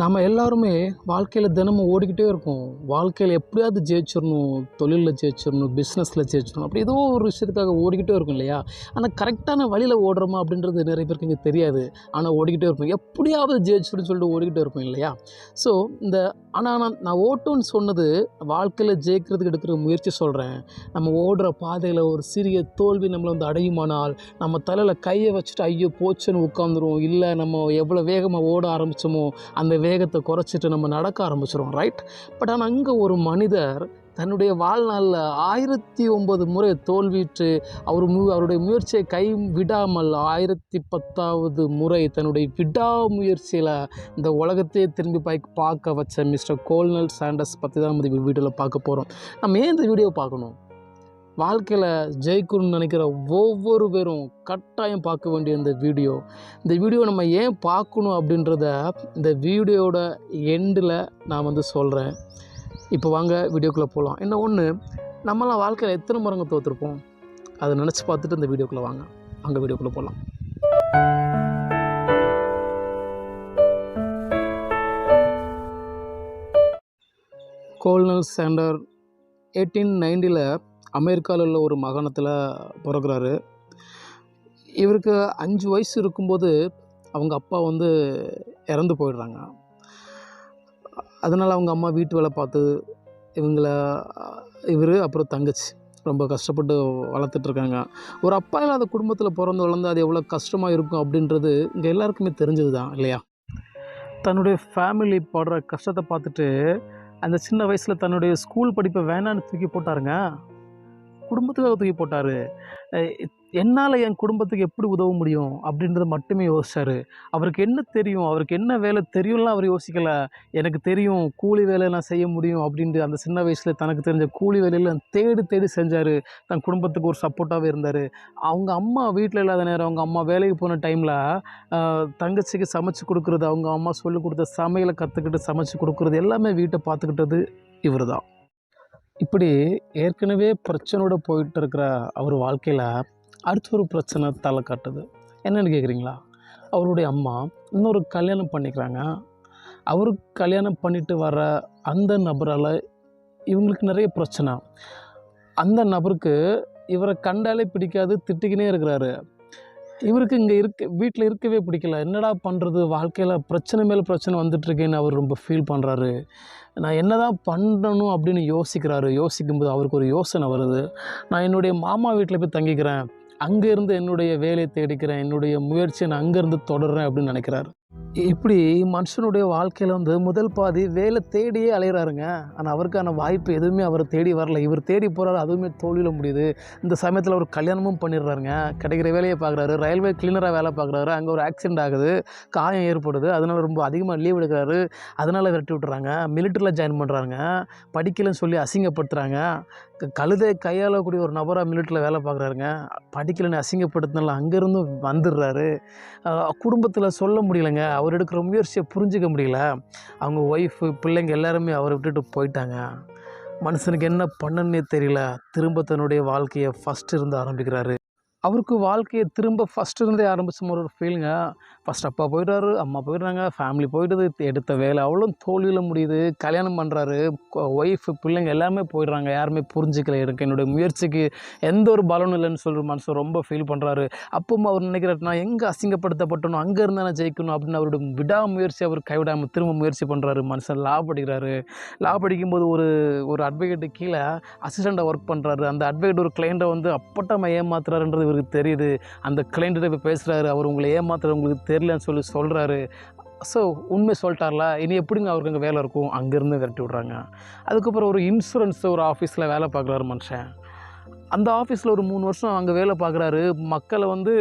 நம்ம எல்லாருமே வாழ்க்கையில் தினமும் ஓடிக்கிட்டே இருக்கோம். வாழ்க்கையில் எப்படியாவது ஜெயிச்சிடணும், தொழிலில் ஜெயிச்சிடணும், பிஸ்னஸில் ஜெயிச்சிடணும், அப்படி ஏதோ ஒரு விஷயத்துக்காக ஓடிக்கிட்டே இருக்கும் இல்லையா? ஆனால் கரெக்டான வழியில் ஓடுறோமா அப்படின்றது நிறைய பேருக்கு இங்கே தெரியாது. ஆனால் ஓடிக்கிட்டே இருப்போம். எப்படியாவது ஜெயிச்சிடணும்னு சொல்லிட்டு ஓடிக்கிட்டே இருப்போம் இல்லையா? ஸோ இந்த ஆனால் நான் ஓட்டுன்னு சொன்னது வாழ்க்கையில் ஜெயிக்கிறதுக்கு எடுக்கிற முயற்சி சொல்கிறேன். நம்ம ஓடுற பாதையில் ஒரு சிறிய தோல்வி நம்மளை வந்து அடையுமானால், நம்ம தலையில் கையை வச்சுட்டு ஐயோ போச்சுன்னு உட்காந்துருவோம். இல்லை நம்ம எவ்வளோ வேகமாக ஓட ஆரம்பித்தோமோ அந்த வேகத்தை குறைச்சிட்டு நம்ம நடக்க ஆரம்பிச்சிடுவோம், ரைட்? பட் ஆனால் அங்கே ஒரு மனிதர் தன்னுடைய வாழ்நாளில் 1009 முறை தோல்வியுற்று அவருடைய முயற்சியை கை விடாமல் 1010வது முறை தன்னுடைய விடாமுயற்சியில் இந்த உலகத்தையே திரும்பி பார்க்க வச்ச மிஸ்டர் கோல்னல் சாண்டர்ஸ் பற்றி தான் நம்ம இந்த வீடியோவில் பார்க்க போகிறோம். நம்ம ஏன் இந்த வீடியோவை பார்க்கணும்? வாழ்க்கையில் ஜெயிக்கணும்னு நினைக்கிற ஒவ்வொரு பேரும் கட்டாயம் பார்க்க வேண்டிய இந்த வீடியோ நம்ம ஏன் பார்க்கணும் அப்படின்றத இந்த வீடியோவோட எண்டில் நான் வந்து சொல்கிறேன். இப்போ வாங்க வீடியோக்குள்ளே போகலாம். என்ன ஒன்று, நம்மளாம் வாழ்க்கையில் எத்தனை முறைங்க தோற்றுருப்போம்? அதை நினச்சி பார்த்துட்டு இந்த வீடியோக்குள்ளே வாங்க வீடியோக்குள்ளே போகலாம். கோல்னல் சாண்டர் 1890 அமெரிக்காவில் உள்ள ஒரு மாகாணத்தில் பிறகுறாரு. இவருக்கு 5 வயசு இருக்கும்போது அவங்க அப்பா வந்து இறந்து போயிடுறாங்க. அதனால் அவங்க அம்மா வீட்டு வேலை பார்த்து இவர் அப்புறம் தங்கச்சி ரொம்ப கஷ்டப்பட்டு வளர்த்துட்ருக்காங்க. ஒரு அப்பா இல்லாத குடும்பத்தில் பிறந்து வளர்ந்து அது எவ்வளோ கஷ்டமாக இருக்கும் அப்படின்றது இங்கே எல்லாருக்குமே தெரிஞ்சது தான் இல்லையா? தன்னுடைய ஃபேமிலி படுற கஷ்டத்தை பார்த்துட்டு அந்த சின்ன வயசில் தன்னுடைய ஸ்கூல் படிப்பை வேணான்னு தூக்கி போட்டாருங்க. குடும்பத்துக்காக தூக்கி போட்டார். என்னால் என் குடும்பத்துக்கு எப்படி உதவ முடியும் அப்படின்றத மட்டுமே யோசிச்சார். அவருக்கு என்ன தெரியும், அவருக்கு என்ன வேலை தெரியும்லாம் அவர் யோசிக்கலை. எனக்கு தெரியும் கூலி வேலை நான் செய்ய முடியும் அப்படின்ட்டு அந்த சின்ன வயசில் தனக்கு தெரிஞ்ச கூலி வேலையில் தேடி செஞ்சார். தன் குடும்பத்துக்கு ஒரு சப்போர்ட்டாகவே இருந்தார். அவங்க அம்மா வீட்டில் இல்லாத நேரம் அவங்க அம்மா வேலைக்கு போன டைமில் தங்கச்சிக்கு சமைச்சு கொடுக்குறது, அவங்க அம்மா சொல்லிக் கொடுத்த சமையலை கற்றுக்கிட்டு சமைச்சு கொடுக்குறது எல்லாமே வீட்டை பார்த்துக்கிட்டது இவர் தான். இப்படி ஏற்கனவே பிரச்சனையோடு போயிட்டு இருக்கிற அவர் வாழ்க்கையில் அடுத்த ஒரு பிரச்சனை தலை காட்டுது. என்னென்னு கேட்குறீங்களா? அவருடைய அம்மா இன்னொரு கல்யாணம் பண்ணிக்கிறாங்க. அவருக்கு கல்யாணம் பண்ணிட்டு வர அந்த நபரால் இவங்களுக்கு நிறைய பிரச்சனை. அந்த நபருக்கு இவரை கண்டாலே பிடிக்காது, திட்டிக்கினே இருக்கிறாரு. இவருக்கு இங்கே வீட்டில் இருக்கவே பிடிக்கல. என்னடா பண்ணுறது, வாழ்க்கையில் பிரச்சனை மேலே பிரச்சனை வந்துட்டுருக்கேன்னு அவர் ரொம்ப ஃபீல் பண்ணுறாரு. நான் என்ன தான் பண்ணணும் அப்படின்னு யோசிக்கும்போது அவருக்கு ஒரு யோசனை வருது. நான் என்னுடைய மாமா வீட்டில் போய் தங்கிக்கிறேன், அங்கேருந்து என்னுடைய வேலையை தேடிக்கிறேன், என்னுடைய முயற்சியை நான் அங்கேருந்து தொடர்றேன் அப்படின்னு நினைக்கிறாரு. இப்படி மனுஷனுடைய வாழ்க்கையில் வந்து முதல் பாதி வேலை தேடியே அலைகிறாருங்க. ஆனால் அவருக்கான வாய்ப்பு எதுவுமே அவரை தேடி வரல. இவர் தேடி போகிறாரு, அதுவுமே தோல்வியில் முடியுது. இந்த சமயத்தில் அவர் கல்யாணமும் பண்ணிடுறாருங்க. கிடைக்கிற வேலையை பார்க்குறாரு, ரயில்வே கிளீனராக வேலை பார்க்குறாரு. அங்கே ஒரு ஆக்சிடெண்ட் ஆகுது, காயம் ஏற்படுது. அதனால் ரொம்ப அதிகமாக லீவ் எடுக்கிறாரு. அதனால் விரட்டி விட்டுறாங்க. மிலிட்டரியில் ஜாயின் பண்ணுறாங்க. படிக்கலைன்னு சொல்லி அசிங்கப்படுத்துகிறாங்க. கழுதை கையாளக்கூடிய ஒரு நபராக மிலிட்டரியில் வேலை பார்க்குறாருங்க. படிக்கலைன்னு அசிங்கப்படுத்தினால அங்கேருந்து வந்துடுறாரு. குடும்பத்தில் சொல்ல முடியலைங்க, அவர் எடுக்கிற முயற்சியை புரிஞ்சிக்க முடியல. அவங்க ஒய்ஃபு பிள்ளைங்க எல்லாருமே அவரை விட்டுட்டு போயிட்டாங்க. மனுஷனுக்கு என்ன பண்ணன்னே தெரியல. திரும்ப தன்னுடைய வாழ்க்கையை ஃபஸ்ட்டு இருந்து ஆரம்பிக்கிறாரு. அவருக்கு வாழ்க்கையை திரும்ப ஃபஸ்ட்டு இருந்தே ஆரம்பித்த ஒரு ஃபீலுங்க. ஃபஸ்ட் அப்பா போயிட்டாரு, அம்மா போயிடுறாங்க, ஃபேமிலி போயிடுது, எடுத்த வேலை அவ்வளோ தோல்வியில் முடியுது. கல்யாணம் பண்ணுறாரு, ஒய்ஃபு பிள்ளைங்க எல்லாமே போயிடுறாங்க. யாருமே புரிஞ்சிக்கல, எனக்கு என்னுடைய முயற்சிக்கு எந்த ஒரு பலனும் இல்லைன்னு சொல்கிற மனுஷன் ரொம்ப ஃபீல் பண்ணுறாரு. அப்பவும் அவர் நினைக்கிறார், நான் எங்கே அசிங்கப்படுத்தப்பட்டணும், அங்கே இருந்தால் நான் ஜெயிக்கணும் அப்படின்னு அவருடைய விடாமுயற்சி அவர் கைவிடாமல் திரும்ப முயற்சி பண்ணுறாரு. மனுஷன் லா படிக்கிறாரு. லா படிக்கும்போது ஒரு அட்வொகேட்டு கீழே அசிஸ்டண்ட்டாக ஒர்க் பண்ணுறாரு. அந்த அட்வொகேட் ஒரு கிளைண்ட்டை வந்து அப்பட்டமாக ஏமாத்துறாருன்றது இவருக்கு தெரியுது. அந்த கிளைண்ட்டை இப்போ பேசுகிறாரு, அவர் உங்களை ஏமாத்துறது உங்களுக்கு தெரியலன்னு சொல்கிறாரு. ஸோ உண்மை சொல்லிட்டார்ல, இனி எப்படிங்க அவருக்கு அங்கே வேலை இருக்கும்? அங்கேருந்து விரட்டி விட்றாங்க. அதுக்கப்புறம் ஒரு இன்சூரன்ஸ் ஒரு ஆஃபீஸில் வேலை பார்க்குறாரு மனுஷன். அந்த ஆஃபீஸில் ஒரு 3 வருஷம் அங்கே வேலை பார்க்குறாரு. மக்களை வந்து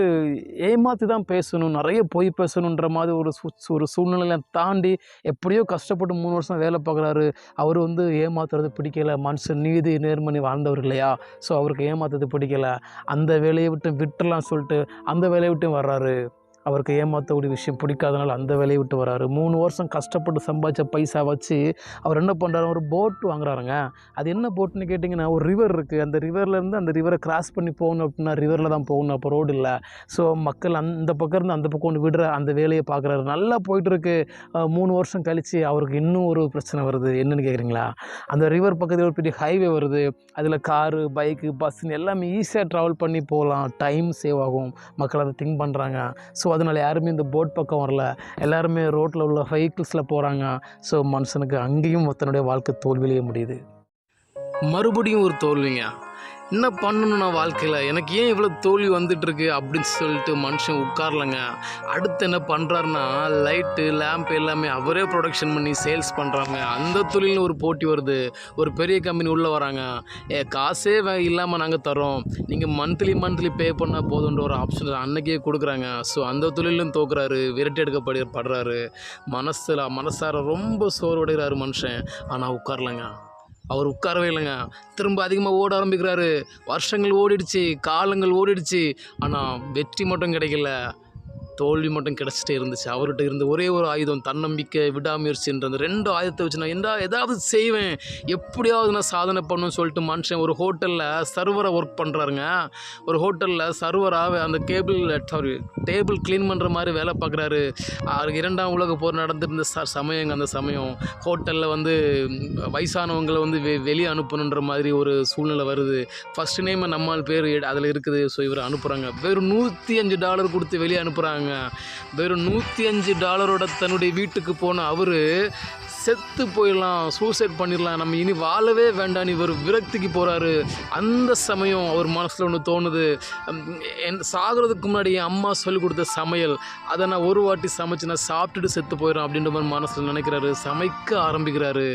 ஏமாற்றி தான் பேசணும், நிறைய பொய் பேசணுன்ற மாதிரி ஒரு சூழ்நிலையை தாண்டி எப்படியோ கஷ்டப்பட்டு 3 வருஷம் வேலை பார்க்குறாரு. அவர் வந்து ஏமாத்துறது பிடிக்கலை. மனுஷன் நீதி நேர்மணி வாழ்ந்தவர் இல்லையா? ஸோ அவருக்கு ஏமாத்துறது பிடிக்கலை. அந்த வேலையை விட்டுலாம் சொல்லிட்டு அந்த வேலையை விட்டு வர்றாரு. அவருக்கு ஏமாற்றக்கூடிய விஷயம் பிடிக்காதனால அந்த வேலையை விட்டு வராரு. 3 வருஷம் கஷ்டப்பட்டு சம்பாதிச்ச பைசா வச்சு அவர் என்ன பண்ணுறாரு, ஒரு போட் வாங்குறாருங்க. அது என்ன போட்டுன்னு கேட்டிங்கன்னா, ஒரு ரிவர் இருக்குது. அந்த ரிவர்லேருந்து அந்த ரிவரை கிராஸ் பண்ணி போகணும் அப்படின்னா ரிவரில் தான் போகணும். அப்போ ரோடு இல்லை. ஸோ மக்கள் அந்த பக்கம் இருந்து அந்த பக்கம் கொண்டு விடுற அந்த வேலையை பார்க்குறாரு. நல்லா போயிட்டுருக்கு. 3 வருஷம் கழித்து அவருக்கு இன்னும் ஒரு பிரச்சனை வருது. என்னென்னு கேட்குறீங்களா? அந்த ரிவர் பக்கத்தில் ஒரு பெரிய ஹைவே வருது. அதில் காரு, பைக்கு, பஸ்ஸுன்னு எல்லாமே ஈஸியாக ட்ராவல் பண்ணி போகலாம். டைம் சேவ் ஆகும். மக்கள் அதை திங்க் பண்ணுறாங்க. ஸோ அதனால் யாருமே இந்த போட் பக்கம் வரல. எல்லாருமே ரோட்டில் உள்ள வெஹிக்கிள்ஸில் போகிறாங்க. ஸோ மனுஷனுக்கு அங்கேயும் தன்னுடைய வாழ்க்கை தோல்வியிலேயே முடியுது. மறுபடியும் ஒரு தோல்விங்க. என்ன பண்ணணும் நான் வாழ்க்கையில், எனக்கு ஏன் இவ்வளோ தோல்வி வந்துட்டுருக்கு அப்படின்னு சொல்லிட்டு மனுஷன் உட்காரலங்க. அடுத்து என்ன பண்ணுறாருன்னா, லைட்டு, லேம்ப் எல்லாமே அவரே ப்ரொடக்ஷன் பண்ணி சேல்ஸ் பண்ணுறாங்க. அந்த தொழிலில் ஒரு போட்டி வருது. ஒரு பெரிய கம்பெனி உள்ளே வராங்க. காசே இல்லாமல் நாங்கள் தரோம், நீங்கள் மந்த்லி பே பண்ணால் போதுன்ற ஒரு ஆப்ஷன் அன்றைக்கே கொடுக்குறாங்க. ஸோ அந்த தொழிலும் தோக்குறாரு, விரட்டி எடுக்கப்படுறாரு. மனசார ரொம்ப சோர்வடைகிறாரு மனுஷன். ஆனால் உட்காரலங்க. அவர் உட்காரவே இல்லைங்க. திரும்ப அதிகமாக ஓட ஆரம்பிக்கிறாரு. வருஷங்கள் ஓடிடுச்சு, காலங்கள் ஓடிடுச்சு. ஆனால் வெற்றி மட்டும் கிடைக்கல, தோல்வி மட்டும் கிடச்சிட்டே இருந்துச்சு. அவர்கிட்ட இருந்த ஒரே ஒரு ஆயுதம் தன்னம்பிக்கை, விடாமுயற்சின்ற அந்த 2 ஆயுதத்தை வச்சு நான் ஏதாவது செய்வேன், எப்படியாவது நான் சாதனை பண்ணணும்னு சொல்லிட்டு மனுஷன் ஒரு ஹோட்டலில் சர்வராக ஒர்க் பண்ணுறாருங்க. ஒரு ஹோட்டலில் சர்வராக அந்த டேபிள் க்ளீன் பண்ணுற மாதிரி வேலை பார்க்குறாரு. 2ஆம் உலக போர் நடந்திருந்த சமயங்க. அந்த சமயம் ஹோட்டலில் வந்து வயசானவங்களை வந்து வெளியே அனுப்பணுன்ற மாதிரி ஒரு சூழ்நிலை வருது. ஃபஸ்ட் நேம் நம்மால் பேர் அதில் இருக்குது. ஸோ இவர் அனுப்புகிறாங்க. வெறும் $105 கொடுத்து வெளியே அனுப்புகிறாங்க. வெறும் $105 தன்னுடைய வீட்டுக்கு போன அவரு செத்து போயிடலாம், சூசைட் பண்ணிடலாம், நம்ம இனி வாழவே வேண்டான்னு இவர் விரக்திக்கு போகிறாரு. அந்த சமயம் அவர் மனசில் ஒன்று தோணுது, சாகிறதுக்கு முன்னாடி என் அம்மா சொல்லிக் கொடுத்த சமையல், அதை நான் ஒரு வாட்டி சமைச்சு நான் சாப்பிட்டுட்டு செத்து போயிடும் அப்படின்ற மாதிரி மனசில் நினைக்கிறாரு. சமைக்க ஆரம்பிக்கிறாரு.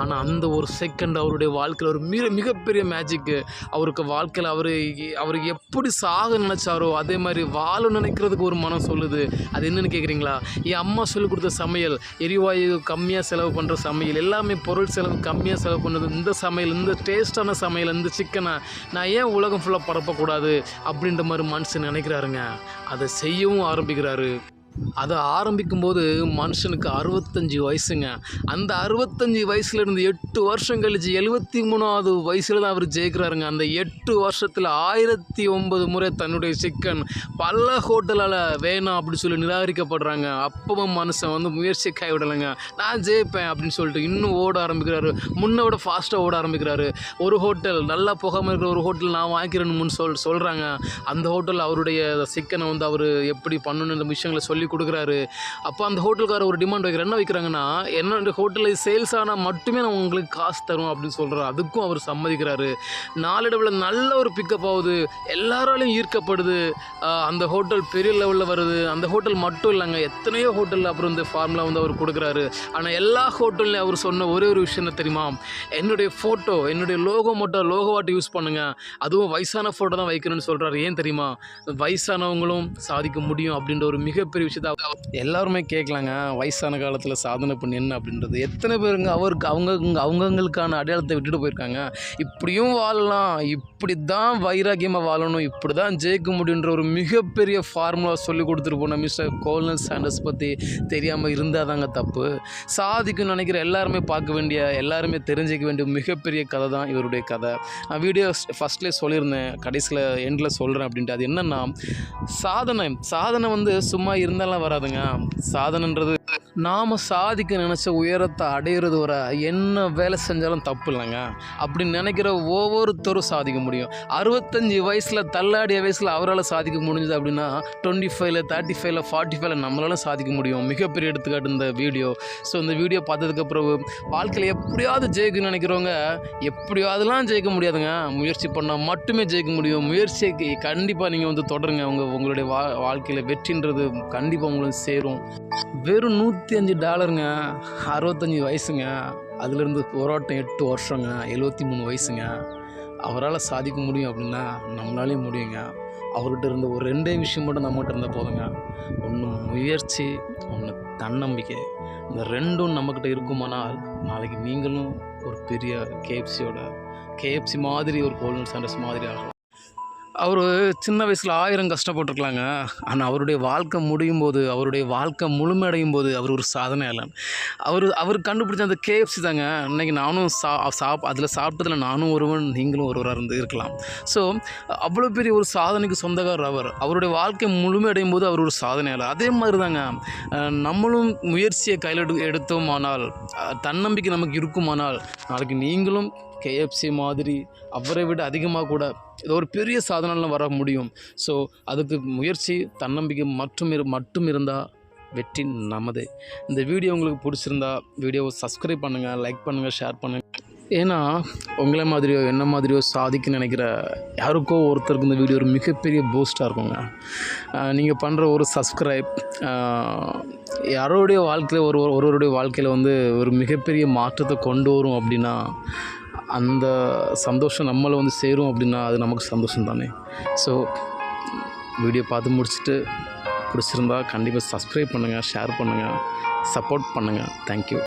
ஆனால் அந்த ஒரு செகண்ட் அவருடைய வாழ்க்கையில் ஒரு மிகப்பெரிய மேஜிக்கு. அவருக்கு வாழ்க்கையில் அவர் எப்படி சாக நினச்சாரோ அதே மாதிரி வாழ நினைக்கிறதுக்கு ஒரு மனம் சொல்லுது. அது என்னென்னு கேட்குறீங்களா? என் அம்மா சொல்லிக் கொடுத்த சமையல், எரிவாயு கம்மியாக செலவு பண்ணுற சமையல், எல்லாமே பொருள் செலவு கம்மியாக செலவு பண்ணுறது, இந்த சமையல், இந்த டேஸ்டான சமையல், இந்த சிக்கனை நான் ஏன் உலகம் ஃபுல்லாக பரப்பக்கூடாது அப்படின்ற மாதிரி மனுஷன் நினைக்கிறாருங்க. அதை செய்யவும் ஆரம்பிக்கிறாரு. அதை ஆரம்பிக்கும்போது மனுஷனுக்கு 65 வயசுங்க. அந்த 65 வயசுலேருந்து 8 வருஷம் கழிச்சு 73வது வயசில் தான் அவர் ஜெயிக்கிறாருங்க. அந்த 8 வருஷத்தில் 1009 முறை தன்னுடைய சிக்கன் பல ஹோட்டலால் வேணாம் அப்படின்னு சொல்லி நிராகரிக்கப்படுறாங்க. அப்பவும் மனுஷன் வந்து முயற்சியை கைவிடலைங்க. நான் ஜெயிப்பேன் அப்படின்னு சொல்லிட்டு இன்னும் ஓட ஆரம்பிக்கிறாரு. முன்னை விட ஃபாஸ்ட்டாக ஓட ஆரம்பிக்கிறாரு. ஒரு ஹோட்டல் நல்லா புகாமல் இருக்கிற ஒரு ஹோட்டல் நான் வாங்கிக்கிறேன்னு சொல்கிறாங்க. அந்த ஹோட்டல் அவருடைய சிக்கனை வந்து அவர் எப்படி பண்ணணுன்ற விஷயங்களை சொல்லி கொடுக்குறாரு. அப்போ அந்த ஹோட்டல்காரர் ஒரு டிமாண்ட் வைக்கிறார். என்ன வைக்கிறாங்கன்னா, என்னோட ஹோட்டலில் சேல்ஸ் ஆனால் மட்டுமே நான் உங்களுக்கு காசு தரும் அப்படின்னு சொல்கிறார். அதுக்கும் அவர் சம்மதிக்கிறாரு. நாளடைவில் நல்ல ஒரு பிக்கப் ஆகுது, எல்லாராலையும் ஈர்க்கப்படுது. அந்த ஹோட்டல் பெரிய லெவலில் வருது. அந்த ஹோட்டல் மட்டும் இல்லைங்க, எத்தனையோ ஹோட்டலில் அப்புறம் இந்த ஃபார்முலா வந்து அவர் கொடுக்குறாரு. ஆனால் எல்லா ஹோட்டல்லையும் அவர் சொன்ன ஒரே ஒரு விஷயம் என்ன தெரியுமா? என்னுடைய ஃபோட்டோ, என்னுடைய லோகோ மட்டும் லோகோவாட்டி யூஸ் பண்ணுங்கள், அதுவும் வயசான ஃபோட்டோ தான் வைக்கணும்னு சொல்கிறாரு. ஏன் தெரியுமா? வயசானவங்களும் சாதிக்க முடியும் அப்படின்ற ஒரு மிகப்பெரிய விஷயத்தை எல்லாருமே கேட்கலாங்க. வயசான காலத்தில் சாதனை பண்ணி என்ன அப்படின்றது. எத்தனை பேருங்க அவங்கவுங்களுக்கான அடையாளத்தை விட்டுட்டு போயிருக்காங்க. இப்படியும் வாழலாம், இப்படி தான் வைராக்கியமாக வாழணும், இப்படி தான் ஜெயிக்க முடியுன்ற ஒரு மிகப்பெரிய ஃபார்முலா சொல்லி கொடுத்துட்டு போன மிஸ்டர் கோல்டன் சாண்டர்ஸ் பற்றி தெரியாமல் இருந்தால் தாங்க தப்பு. சாதிக்குன்னு நினைக்கிற எல்லாருமே பார்க்க வேண்டிய, எல்லாருமே தெரிஞ்சிக்க வேண்டிய மிகப்பெரிய கதை தான் இவருடைய கதை. நான் வீடியோ ஃபஸ்ட்லேயே சொல்லியிருந்தேன், கடைசியில் எண்டில் சொல்கிறேன் அப்படின்ட்டு. அது என்னென்னா, சாதனை வந்து சும்மா இருந்தாலும் வராதுங்க. சாதனைன்றது நாம் சாதிக்க நினச்ச உயரத்தை அடையிறது வர என்ன வேலை செஞ்சாலும் தப்பு இல்லைங்க. அப்படி நினைக்கிற ஒவ்வொருத்தரும் சாதிக்க முடியும். 65 வயசில் தள்ளாடிய வயசில் அவரால் சாதிக்க முடிஞ்சது அப்படின்னா 25ல் 35ல் 45ல் நம்மளாலும் சாதிக்க முடியும். மிகப்பெரிய எடுத்துக்காட்டு இந்த வீடியோ. ஸோ இந்த வீடியோ பார்த்ததுக்கப்புறம் வாழ்க்கையில் எப்படியாவது ஜெயிக்க நினைக்கிறவங்க எப்படியாவதுலாம் ஜெயிக்க முடியாதுங்க. முயற்சி பண்ணால் மட்டுமே ஜெயிக்க முடியும். முயற்சிக்கு கண்டிப்பாக நீங்கள் வந்து தொடருங்க. உங்களுடைய வாழ்க்கையில் வெற்றின்றது கண்டிப்பாக உங்களுக்கு சேரும். வெறும் $105, 65 வயசுங்க. அதுலேருந்து போராட்டம் 8 வருஷங்க, 73 வயசுங்க. அவரால் சாதிக்க முடியும் அப்படின்னா நம்மளாலேயும் முடியுங்க. அவர்கிட்ட இருந்த ஒரு 2 விஷயம் மட்டும் நம்மகிட்ட இருந்தால் போதுங்க. ஒன்று முயற்சி, ஒன்று தன்னம்பிக்கை. இந்த 2ம் நம்மக்கிட்ட இருக்குமானால் நாளைக்கு நீங்களும் ஒரு பெரிய KFC மாதிரி ஒரு கோல்டன் சாண்டர்ஸ் மாதிரி ஆகலாம். அவர் சின்ன வயசில் 1000 கஷ்டப்பட்டுருக்கலாங்க. ஆனால் அவருடைய வாழ்க்கை முடியும் போது, அவருடைய வாழ்க்கை முழுமையடையும் போது அவர் ஒரு சாதனையாளன். அவர் கண்டுபிடிச்ச அந்த KFC தாங்க இன்றைக்கி நானும் அதில் சாப்பிட்டதில் நானும் ஒருவன், நீங்களும் ஒருவராக இருக்கலாம். ஸோ அவ்வளோ பெரிய ஒரு சாதனைக்கு சொந்தக்காரர் அவருடைய வாழ்க்கை முழுமையடையும் போது அவர் ஒரு சாதனையாளர். அதே மாதிரி தாங்க நம்மளும் முயற்சியை கையில் எடுத்தோமானால், தன்னம்பிக்கை நமக்கு இருக்குமானால், நாளைக்கு நீங்களும் KFC மாதிரி அவரை விட அதிகமாக கூட ஏதோ ஒரு பெரிய சாதனைலாம் வர முடியும். ஸோ அதுக்கு முயற்சி, தன்னம்பிக்கை மட்டும் இருந்தால் வெற்றி நமதே. இந்த வீடியோ உங்களுக்கு பிடிச்சிருந்தா வீடியோவை சப்ஸ்கிரைப் பண்ணுங்கள், லைக் பண்ணுங்கள், ஷேர் பண்ணுங்கள். ஏன்னா உங்களை மாதிரியோ என்ன மாதிரியோ சாதிக்க நினைக்கிற யாருக்கோ ஒருத்தருக்கு இந்த வீடியோ ஒரு மிகப்பெரிய பூஸ்ட்டாக இருக்குங்க. நீங்கள் பண்ணுற ஒரு சப்ஸ்கிரைப் யாரோடைய வாழ்க்கையில் ஒருவருடைய வாழ்க்கையில் வந்து ஒரு மிகப்பெரிய மாற்றத்தை கொண்டு வரும் அப்படின்னா, அந்த சந்தோஷம் நம்மளை வந்து சேரும் அப்படின்னா அது நமக்கு சந்தோஷம் தானே. ஸோ வீடியோ பார்த்து முடிச்சுட்டு பிடிச்சிருந்தா கண்டிப்பாக சப்ஸ்கிரைப் பண்ணுங்கள், ஷேர் பண்ணுங்கள், சப்போர்ட் பண்ணுங்கள். தேங்க்யூ.